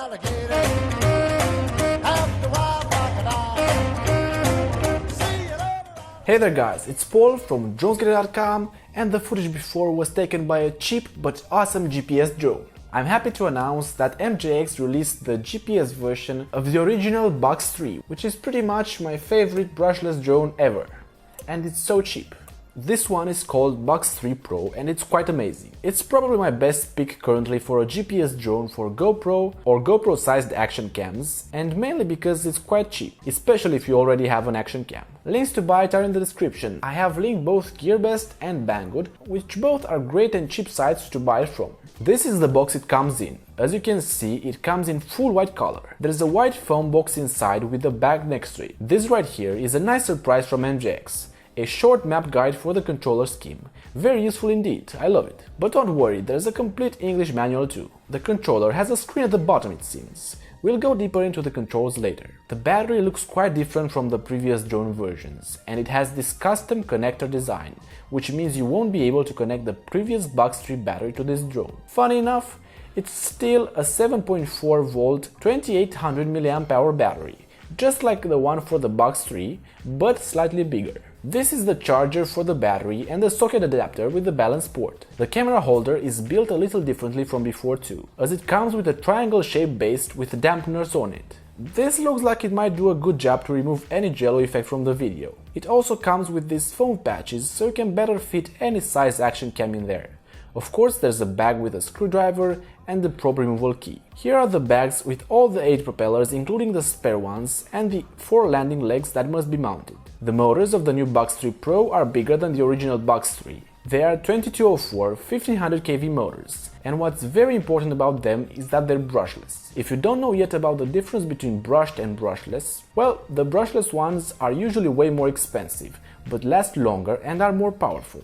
alligator. After a while, crocodile. See you later. Hey there guys, it's Paul from dronesgetter.com, and the footage before was taken by a cheap but awesome GPS drone. I'm happy to announce that MJX released the GPS version of the original Box 3, which is pretty much my favorite brushless drone ever. And it's so cheap. This one is called Box 3 Pro and it's quite amazing. It's probably my best pick currently for a GPS drone for GoPro or GoPro sized action cams, and mainly because it's quite cheap, especially if you already have an action cam. Links to buy it are in the description. I have linked both GearBest and Banggood, which both are great and cheap sites to buy from. This is the box it comes in. As you can see, it comes in full white color. There is a white foam box inside with a bag next to it. This right here is a nice surprise from MJX. A short map guide for the controller scheme. Very useful indeed, I love it. But don't worry, there's a complete English manual too. The controller has a screen at the bottom, it seems. We'll go deeper into the controls later. The battery looks quite different from the previous drone versions, and it has this custom connector design, which means you won't be able to connect the previous Box 3 battery to this drone. Funny enough, it's still a 7.4 volt 2800 mAh battery, just like the one for the Box 3, but slightly bigger. This is the charger for the battery and the socket adapter with the balance port. The camera holder is built a little differently from before too, as it comes with a triangle shape base with dampeners on it. This looks like it might do a good job to remove any jello effect from the video. It also comes with these foam patches so you can better fit any size action cam in there. Of course, there's a bag with a screwdriver and the probe removal key. Here are the bags with all the 8 propellers, including the spare ones, and the 4 landing legs that must be mounted. The motors of the new Box 3 Pro are bigger than the original Box 3. They are 2204 1500 kV motors, and what's very important about them is that they're brushless. If you don't know yet about the difference between brushed and brushless, well, the brushless ones are usually way more expensive, but last longer and are more powerful.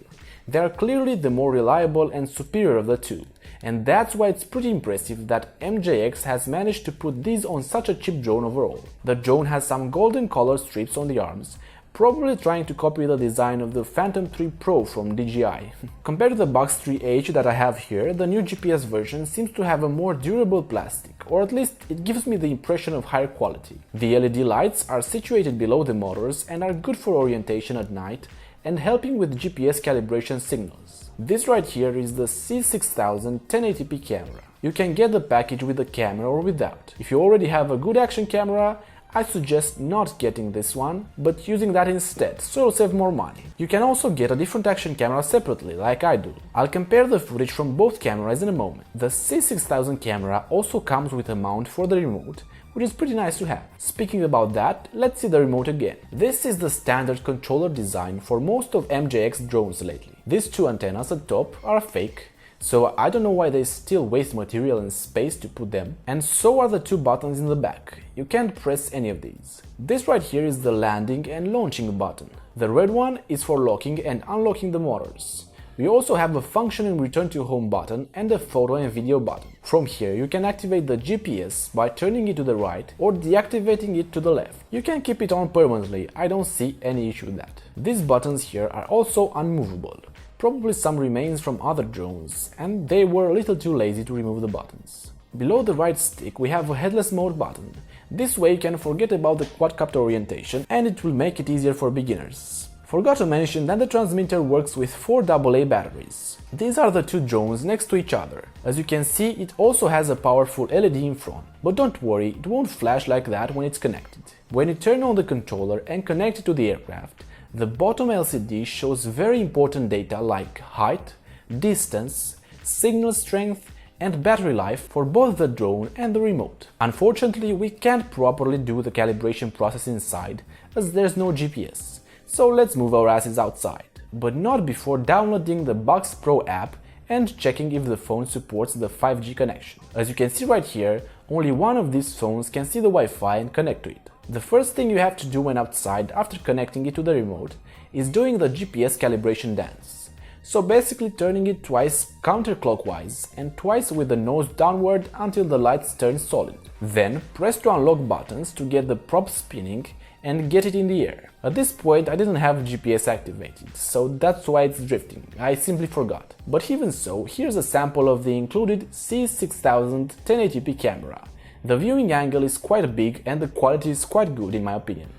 They are clearly the more reliable and superior of the two, and that's why it's pretty impressive that MJX has managed to put these on such a cheap drone overall. The drone has some golden color strips on the arms, probably trying to copy the design of the Phantom 3 Pro from DJI. Compared to the Box 3H that I have here, the new GPS version seems to have a more durable plastic, or at least it gives me the impression of higher quality. The LED lights are situated below the motors and are good for orientation at night and helping with GPS calibration signals. This right here is the C6000 1080p camera. You can get the package with the camera or without. If you already have a good action camera, I suggest not getting this one, but using that instead, so you'll save more money. You can also get a different action camera separately, like I do. I'll compare the footage from both cameras in a moment. The C6000 camera also comes with a mount for the remote, which is pretty nice to have. Speaking about that, let's see the remote again. This is the standard controller design for most of MJX drones lately. These 2 antennas at top are fake, so I don't know why they still waste material and space to put them, and so are the 2 buttons in the back. You can't press any of these. This right here is the landing and launching button. The red one is for locking and unlocking the motors. We also have a functioning return to home button and a photo and video button. From here you can activate the GPS by turning it to the right or deactivating it to the left. You can keep it on permanently, I don't see any issue with that. These buttons here are also unmovable. Probably some remains from other drones, and they were a little too lazy to remove the buttons. Below the right stick we have a headless mode button. This way you can forget about the quadcopter orientation and it will make it easier for beginners. Forgot to mention that the transmitter works with 4 AA batteries. These are the 2 drones next to each other. As you can see, it also has a powerful LED in front, but don't worry, it won't flash like that when it's connected. When you turn on the controller and connect it to the aircraft, the bottom LCD shows very important data like height, distance, signal strength, and battery life for both the drone and the remote. Unfortunately, we can't properly do the calibration process inside, as there's no GPS. So let's move our asses outside, but not before downloading the Box Pro app and checking if the phone supports the 5G connection. As you can see right here, only one of these phones can see the Wi-Fi and connect to it. The first thing you have to do when outside after connecting it to the remote is doing the GPS calibration dance. So basically turning it twice counterclockwise and twice with the nose downward until the lights turn solid. Then press to unlock buttons to get the prop spinning and get it in the air. At this point I didn't have GPS activated, so that's why it's drifting, I simply forgot. But even so, here's a sample of the included C6000 1080p camera. The viewing angle is quite big and the quality is quite good in my opinion.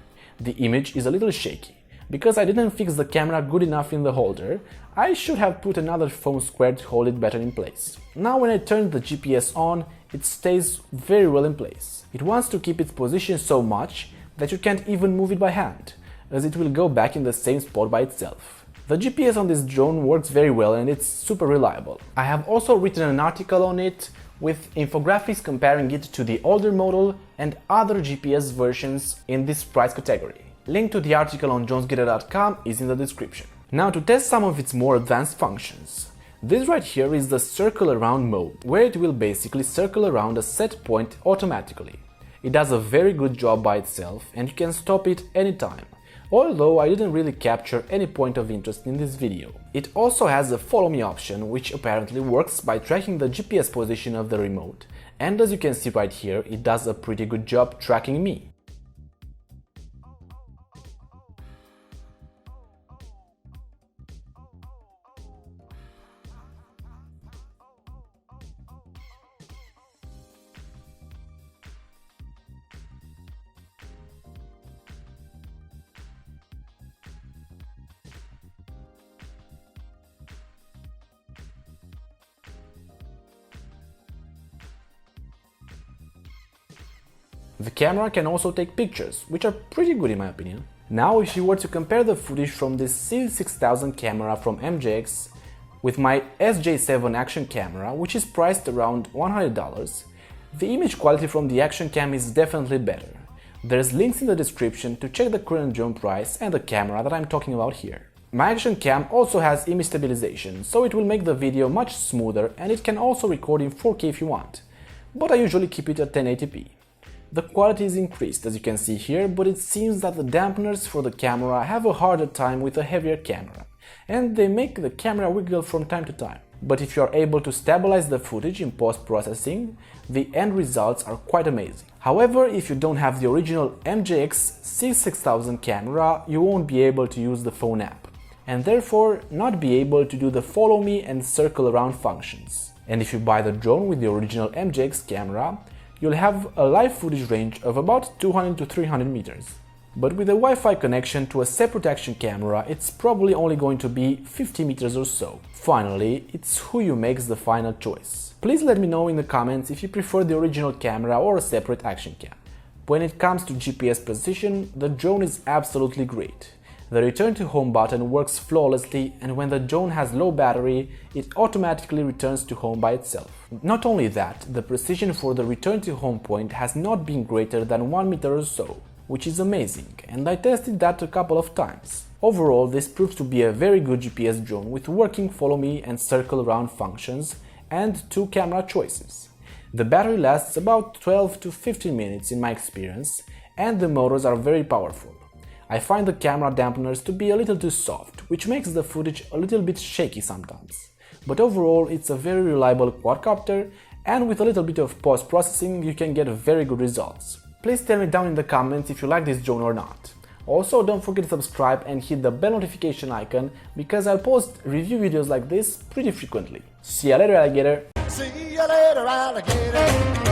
The image is a little shaky. Because I didn't fix the camera good enough in the holder, I should have put another foam square to hold it better in place. Now when I turn the GPS on, it stays very well in place. It wants to keep its position so much that you can't even move it by hand, as it will go back in the same spot by itself. The GPS on this drone works very well and it's super reliable. I have also written an article on it with infographics comparing it to the older model and other GPS versions in this price category. Link to the article on jonesgetter.com is in the description. Now to test some of its more advanced functions. This right here is the circle around mode, where it will basically circle around a set point automatically. It does a very good job by itself and you can stop it anytime, although I didn't really capture any point of interest in this video. It also has a follow me option, which apparently works by tracking the GPS position of the remote, and as you can see right here, it does a pretty good job tracking me. The camera can also take pictures, which are pretty good in my opinion. Now if you were to compare the footage from this C6000 camera from MJX with my SJ7 action camera, which is priced around $100, the image quality from the action cam is definitely better. There's links in the description to check the current drone price and the camera that I'm talking about here. My action cam also has image stabilization, so it will make the video much smoother and it can also record in 4K if you want, but I usually keep it at 1080p. The quality is increased as you can see here, but it seems that the dampeners for the camera have a harder time with a heavier camera, and they make the camera wiggle from time to time. But if you are able to stabilize the footage in post-processing, the end results are quite amazing. However, if you don't have the original MJX C6000 camera, you won't be able to use the phone app, and therefore not be able to do the follow me and circle around functions. And if you buy the drone with the original MJX camera, you'll have a live footage range of about 200 to 300 meters. But with a Wi-Fi connection to a separate action camera, it's probably only going to be 50 meters or so. Finally, it's who you makes the final choice. Please let me know in the comments if you prefer the original camera or a separate action cam. When it comes to GPS precision, the drone is absolutely great. The return to home button works flawlessly, and when the drone has low battery, it automatically returns to home by itself. Not only that, the precision for the return to home point has not been greater than 1 meter or so, which is amazing, and I tested that a couple of times. Overall, this proves to be a very good GPS drone with working follow me and circle around functions and 2 camera choices. The battery lasts about 12 to 15 minutes in my experience, and the motors are very powerful. I find the camera dampeners to be a little too soft, which makes the footage a little bit shaky sometimes. But overall, it's a very reliable quadcopter, and with a little bit of post-processing you can get very good results. Please tell me down in the comments if you like this drone or not. Also, don't forget to subscribe and hit the bell notification icon, because I'll post review videos like this pretty frequently. See ya later, alligator! See you later, alligator.